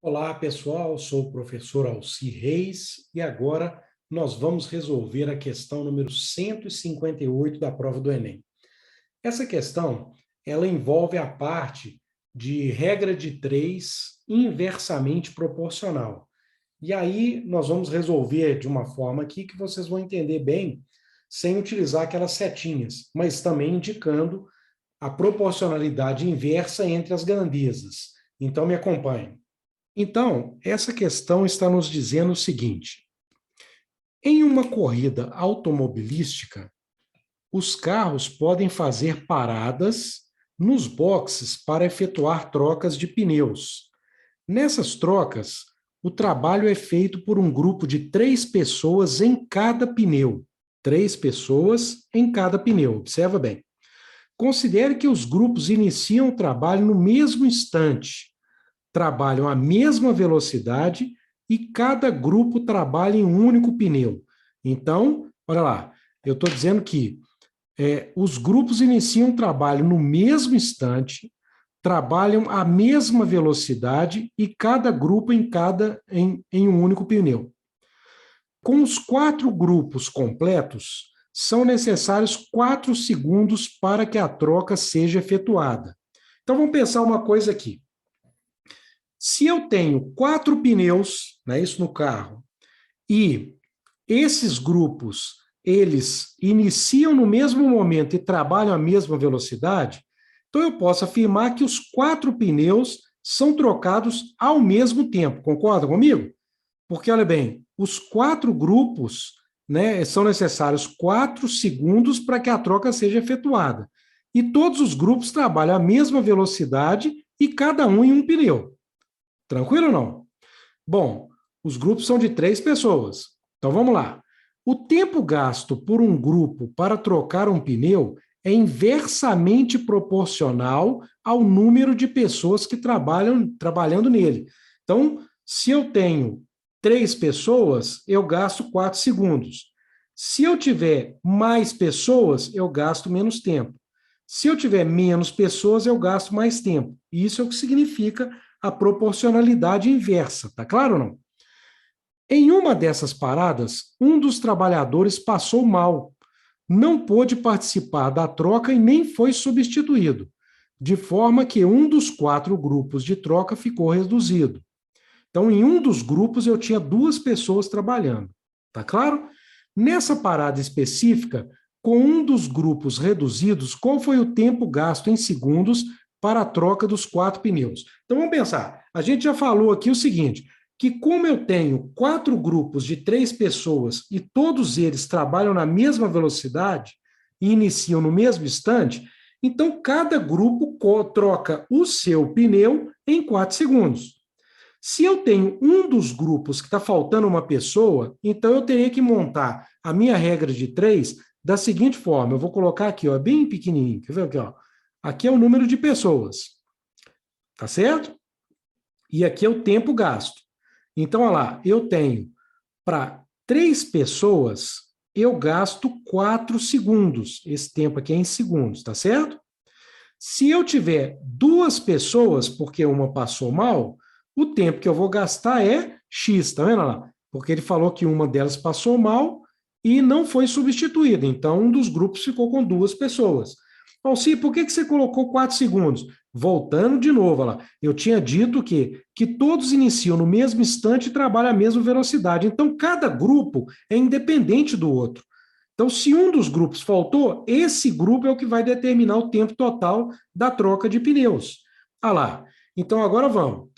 Olá, pessoal. Sou o professor Alci Reis e agora nós vamos resolver a questão número 158 da prova do Enem. Essa questão, ela envolve a parte de regra de 3 inversamente proporcional. E aí nós vamos resolver de uma forma aqui que vocês vão entender bem, sem utilizar aquelas setinhas, mas também indicando a proporcionalidade inversa entre as grandezas. Então me acompanhem. Então, essa questão está nos dizendo o seguinte: em uma corrida automobilística, os carros podem fazer paradas nos boxes para efetuar trocas de pneus. Nessas trocas, o trabalho é feito por um grupo de 3 pessoas em cada pneu. 3 pessoas em cada pneu, observa bem. Considere que os grupos iniciam o trabalho no mesmo instante, trabalham à mesma velocidade e cada grupo trabalha em um único pneu. Então, olha lá, eu estou dizendo que os grupos iniciam o trabalho no mesmo instante, trabalham à mesma velocidade e cada grupo em um único pneu. Com os 4 grupos completos, são necessários 4 segundos para que a troca seja efetuada. Então, vamos pensar uma coisa aqui. Se eu tenho 4 pneus, né, isso no carro, e esses grupos, eles iniciam no mesmo momento e trabalham à mesma velocidade, então eu posso afirmar que os 4 pneus são trocados ao mesmo tempo. Concorda comigo? Porque, olha bem, os 4 grupos, né, são necessários 4 segundos para que a troca seja efetuada. E todos os grupos trabalham à mesma velocidade e cada um em um pneu. Tranquilo ou não? Bom, os grupos são de 3 pessoas. Então vamos lá. O tempo gasto por um grupo para trocar um pneu é inversamente proporcional ao número de pessoas que trabalhando nele. Então, se eu tenho 3 pessoas, eu gasto 4 segundos. Se eu tiver mais pessoas, eu gasto menos tempo. Se eu tiver menos pessoas, eu gasto mais tempo. Isso é o que significa a proporcionalidade inversa, tá claro ou não? Em uma dessas paradas, um dos trabalhadores passou mal, não pôde participar da troca e nem foi substituído, de forma que um dos 4 grupos de troca ficou reduzido. Então, em um dos grupos, eu tinha 2 pessoas trabalhando, tá claro? Nessa parada específica, com um dos grupos reduzidos, qual foi o tempo gasto em segundos para a troca dos 4 pneus? Então, vamos pensar. A gente já falou aqui o seguinte, que como eu tenho 4 grupos de 3 pessoas e todos eles trabalham na mesma velocidade e iniciam no mesmo instante, então cada grupo troca o seu pneu em 4 segundos. Se eu tenho um dos grupos que está faltando uma pessoa, então eu teria que montar a minha regra de 3 da seguinte forma. Eu vou colocar aqui, ó, bem pequenininho. Quer ver aqui, ó? Aqui é o número de pessoas. Tá certo? E aqui é o tempo gasto. Então, olha lá, eu tenho para 3 pessoas, eu gasto 4 segundos. Esse tempo aqui é em segundos, tá certo? Se eu tiver 2 pessoas, porque uma passou mal, o tempo que eu vou gastar é X, tá vendo lá? Porque ele falou que uma delas passou mal e não foi substituída. Então, um dos grupos ficou com 2 pessoas. Alci, por que você colocou 4 segundos? Voltando de novo, lá, eu tinha dito que todos iniciam no mesmo instante e trabalham à mesma velocidade. Então, cada grupo é independente do outro. Então, se um dos grupos faltou, esse grupo é o que vai determinar o tempo total da troca de pneus. Ah lá. Então, agora vamos.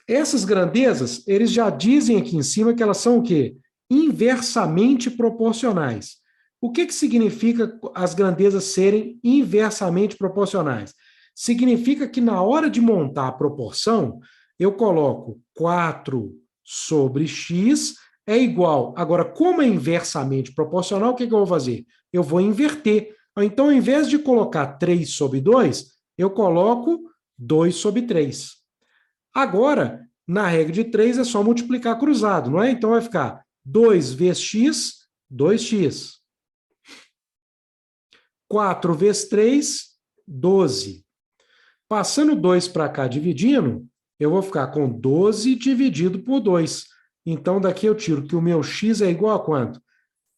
Essas grandezas, eles já dizem aqui em cima que elas são o quê? Inversamente proporcionais. O que significa as grandezas serem inversamente proporcionais? Significa que na hora de montar a proporção, eu coloco 4 sobre x é igual. Agora, como é inversamente proporcional, o que eu vou fazer? Eu vou inverter. Então, ao invés de colocar 3 sobre 2, eu coloco 2 sobre 3. Agora, na regra de 3 é só multiplicar cruzado, não é? Então vai ficar 2 vezes x, 2x. 4 vezes 3, 12. Passando 2 para cá dividindo, eu vou ficar com 12 dividido por 2. Então, daqui eu tiro que o meu x é igual a quanto?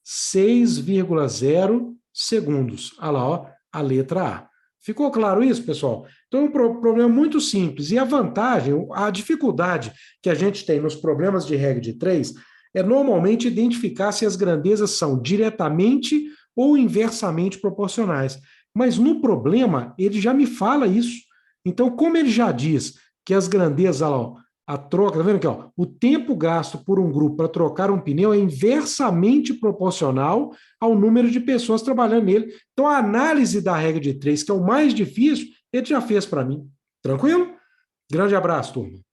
6,0 segundos. Olha lá, ó, a letra A. Ficou claro isso, pessoal? Então, é um problema muito simples. E a vantagem, a dificuldade que a gente tem nos problemas de regra de 3 é normalmente identificar se as grandezas são diretamente ou inversamente proporcionais. Mas no problema, ele já me fala isso. Então, como ele já diz que as grandezas, olha lá, ó, a troca, tá vendo aqui, ó? O tempo gasto por um grupo para trocar um pneu é inversamente proporcional ao número de pessoas trabalhando nele. Então, a análise da regra de 3, que é o mais difícil, ele já fez para mim. Tranquilo? Grande abraço, turma.